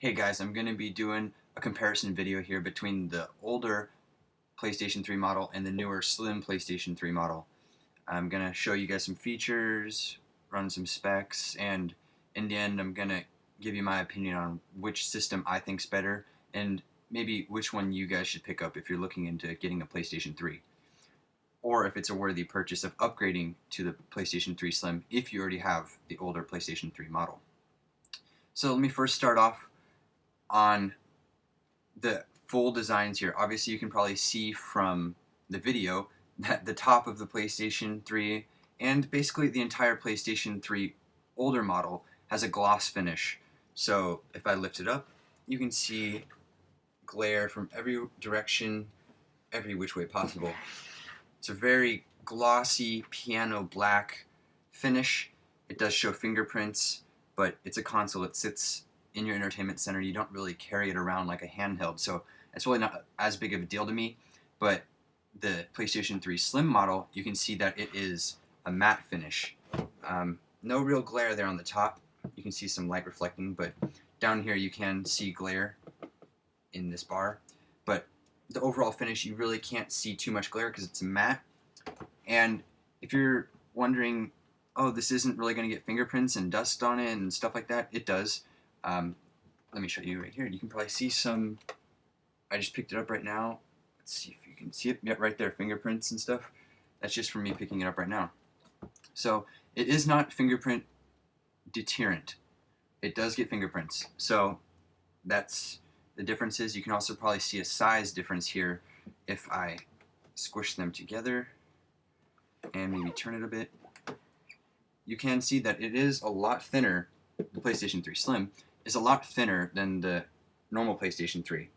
Hey guys, I'm going to be doing a comparison video here between the older PlayStation 3 model and the newer slim PlayStation 3 model. I'm going to show you guys some features, run some specs, and in the end I'm going to give you my opinion on which system I think's better and maybe which one you guys should pick up if you're looking into getting a PlayStation 3. Or if it's a worthy purchase of upgrading to the PlayStation 3 Slim if you already have the older PlayStation 3 model. So let me first start off on the full designs here. Obviously you can probably see from the video that the top of the PlayStation 3 and basically the entire PlayStation 3 older model has a gloss finish. So if I lift it up, you can see glare from every direction, every which way possible. It's a very glossy piano black finish. It does show fingerprints, but it's a console. It sits in your entertainment center. You don't really carry it around like a handheld, so it's really not as big of a deal to me. But the PlayStation 3 Slim model, you can see that it is a matte finish. No real glare there on the top. You can see some light reflecting, but down here you can see glare in this bar. But the overall finish, you really can't see too much glare because it's a matte. And if you're wondering, oh, this isn't really going to get fingerprints and dust on it and stuff like that, it does. Let me show you right here. You can probably see some. I just picked it up right now. Let's see if you can see it. Yeah, right there, fingerprints and stuff. That's just from me picking it up right now. So it is not fingerprint deterrent. It does get fingerprints. So that's the differences. You can also probably see a size difference here if I squish them together and maybe turn it a bit. You can see that it is a lot thinner. The PlayStation 3 Slim is a lot thinner than the normal PlayStation 3.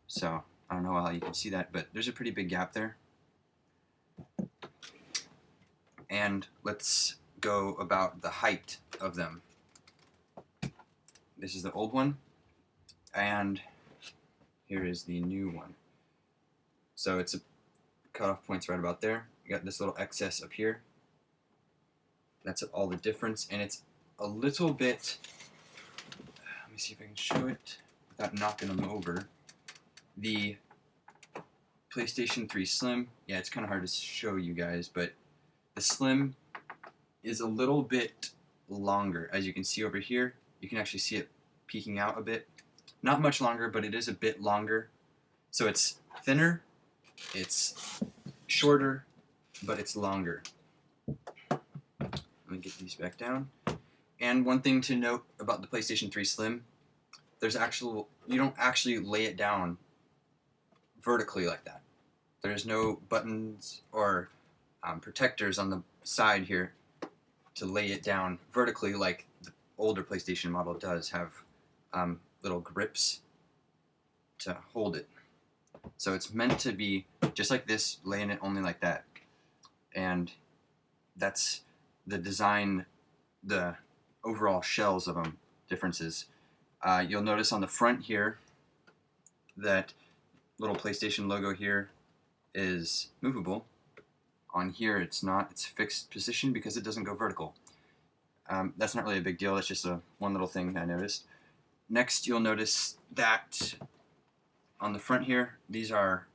So I don't know how you can see that, but there's a pretty big gap there. And let's go about the height of them. This is the old one, and here is the new one. So it's a cutoff point's right about there. You got this little excess up here. That's all the difference, and it's a little bit. Let me see if I can show it without knocking them over. The PlayStation 3 Slim, yeah, it's kind of hard to show you guys, but the Slim is a little bit longer. As you can see over here, you can actually see it peeking out a bit. Not much longer, but it is a bit longer. So it's thinner, it's shorter, but it's longer. Let me get these back down. And one thing to note about the PlayStation 3 Slim, you don't actually lay it down vertically like that. There's no buttons or protectors on the side here to lay it down vertically like the older PlayStation model does have little grips to hold it. So it's meant to be just like this, laying it only like that. And that's the design, the overall shells of them differences. You'll notice on the front here that little PlayStation logo here is movable. On here it's not. It's fixed position because it doesn't go vertical. That's not really a big deal. That's just one little thing I noticed. Next, you'll notice that on the front here, these are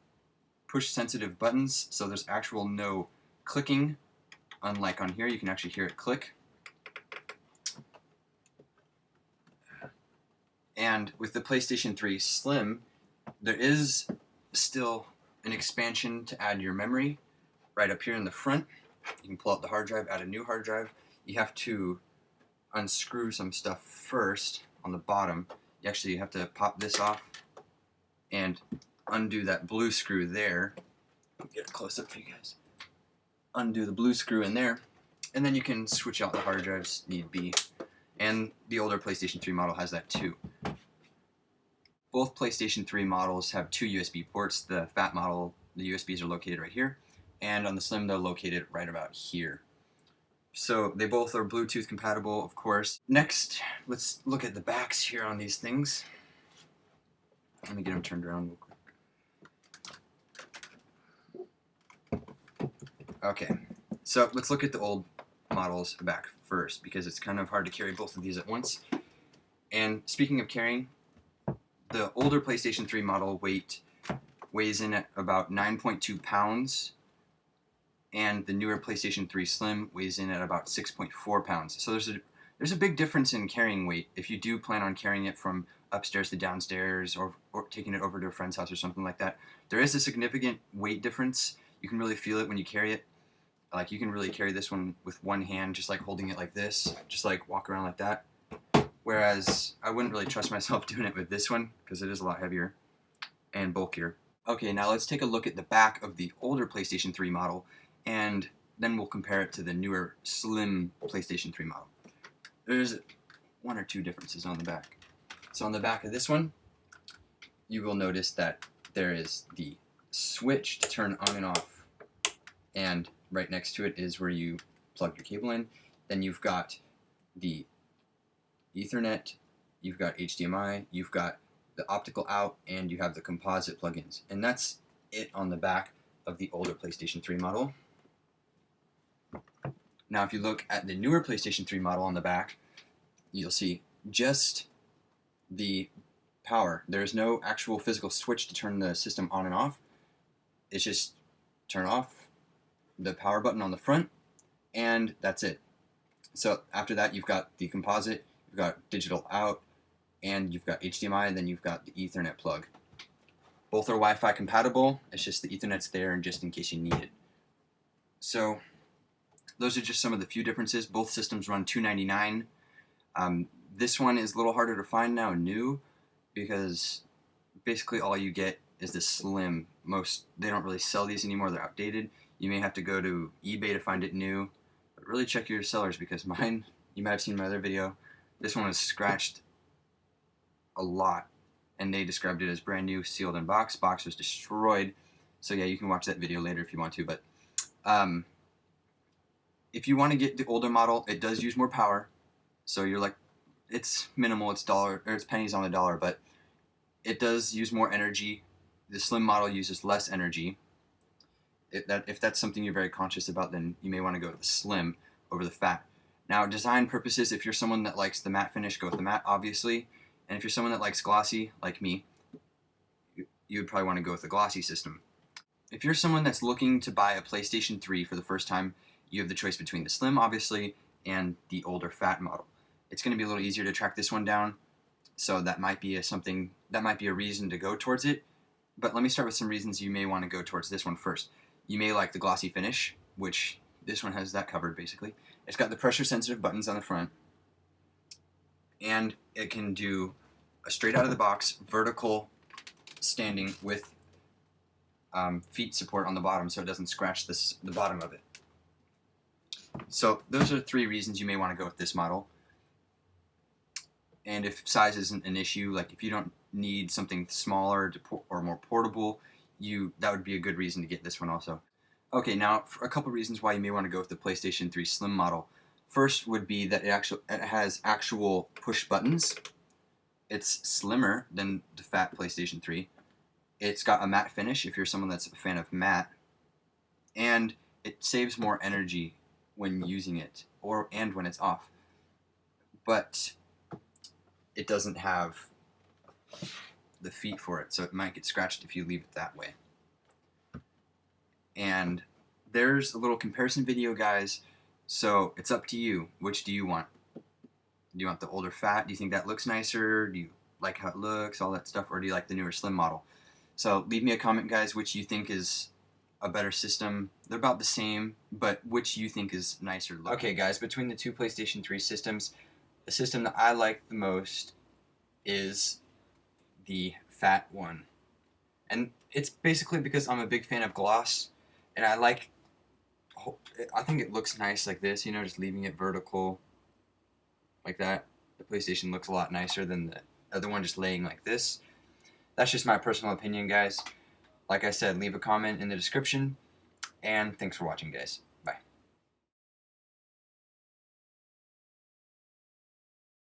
push-sensitive buttons, so there's actual no clicking. Unlike on here, you can actually hear it click. And with the PlayStation 3 Slim, there is still an expansion to add your memory right up here in the front. You can pull out the hard drive, add a new hard drive. You have to unscrew some stuff first on the bottom. You actually have to pop this off and undo that blue screw there. I'll get a close up for you guys. Undo the blue screw in there, and then you can switch out the hard drives need be. And the older PlayStation 3 model has that too. Both PlayStation 3 models have two USB ports. The fat model, the USBs are located right here, and on the Slim they're located right about here. So they both are Bluetooth compatible, of course. Next, let's look at the backs here on these things. Let me get them turned around real quick. Okay, so let's look at the old models back first because it's kind of hard to carry both of these at once. And speaking of carrying, the older PlayStation 3 model weighs in at about 9.2 pounds, and the newer PlayStation 3 Slim weighs in at about 6.4 pounds. So there's a big difference in carrying weight if you do plan on carrying it from upstairs to downstairs, or taking it over to a friend's house or something like that. There is a significant weight difference. You can really feel it when you carry it. Like, you can really carry this one with one hand, just like holding it like this, just like walk around like that. Whereas I wouldn't really trust myself doing it with this one because it is a lot heavier and bulkier. Okay, now let's take a look at the back of the older PlayStation 3 model, and then we'll compare it to the newer slim PlayStation 3 model. There's one or two differences on the back. So on the back of this one, you will notice that there is the switch to turn on and off, and right next to it is where you plug your cable in. Then you've got the Ethernet, you've got HDMI, you've got the optical out, and you have the composite plugins. And that's it on the back of the older PlayStation 3 model. Now if you look at the newer PlayStation 3 model on the back, you'll see just the power. There's no actual physical switch to turn the system on and off. It's just turn off, the power button on the front, and that's it. So after that, you've got the composite, you've got digital out, and you've got HDMI, and then you've got the Ethernet plug. Both are Wi-Fi compatible. It's just the Ethernet's there, and just in case you need it. So those are just some of the few differences. Both systems run $299. This one is a little harder to find now, new, because basically all you get is the Slim. They don't really sell these anymore. They're outdated. You may have to go to eBay to find it new, but really check your sellers, because mine, you might have seen my other video, this one was scratched a lot, and they described it as brand new, sealed in box. Box was destroyed. So yeah, you can watch that video later if you want to, but if you want to get the older model, it does use more power. So you're like, it's minimal, it's pennies on the dollar, but it does use more energy. The Slim model uses less energy. If that's something you're very conscious about, then you may want to go with the Slim over the Fat. Now, design purposes, if you're someone that likes the matte finish, go with the matte, obviously. And if you're someone that likes glossy, like me, you would probably want to go with the glossy system. If you're someone that's looking to buy a PlayStation 3 for the first time, you have the choice between the Slim, obviously, and the older Fat model. It's going to be a little easier to track this one down, so that might be a reason to go towards it. But let me start with some reasons you may want to go towards this one first. You may like the glossy finish, which this one has that covered basically. It's got the pressure sensitive buttons on the front, and it can do a straight out of the box vertical standing with feet support on the bottom, so it doesn't scratch the bottom of it. So those are 3 reasons you may want to go with this model. And if size isn't an issue, like if you don't need something smaller or more portable, that would be a good reason to get this one also. Okay, now for a couple reasons why you may want to go with the PlayStation 3 Slim model. First would be that it has actual push buttons. It's slimmer than the Fat PlayStation 3. It's got a matte finish if you're someone that's a fan of matte, and it saves more energy when using it and when it's off. But it doesn't have the feet for it, so it might get scratched if you leave it that way. And there's a little comparison video, guys, so it's up to you. Which do you want? Do you want the older Fat? Do you think that looks nicer? Do you like how it looks, all that stuff? Or do you like the newer Slim model? So leave me a comment, guys, which you think is a better system. They're about the same, but which you think is nicer looking. Okay, guys, between the 2 PlayStation 3 systems, the system that I like the most is the Fat one. And it's basically because I'm a big fan of gloss, and I think it looks nice like this, you know, just leaving it vertical like that. The PlayStation looks a lot nicer than the other one just laying like this. That's just my personal opinion, guys. Like I said, leave a comment in the description, and thanks for watching, guys.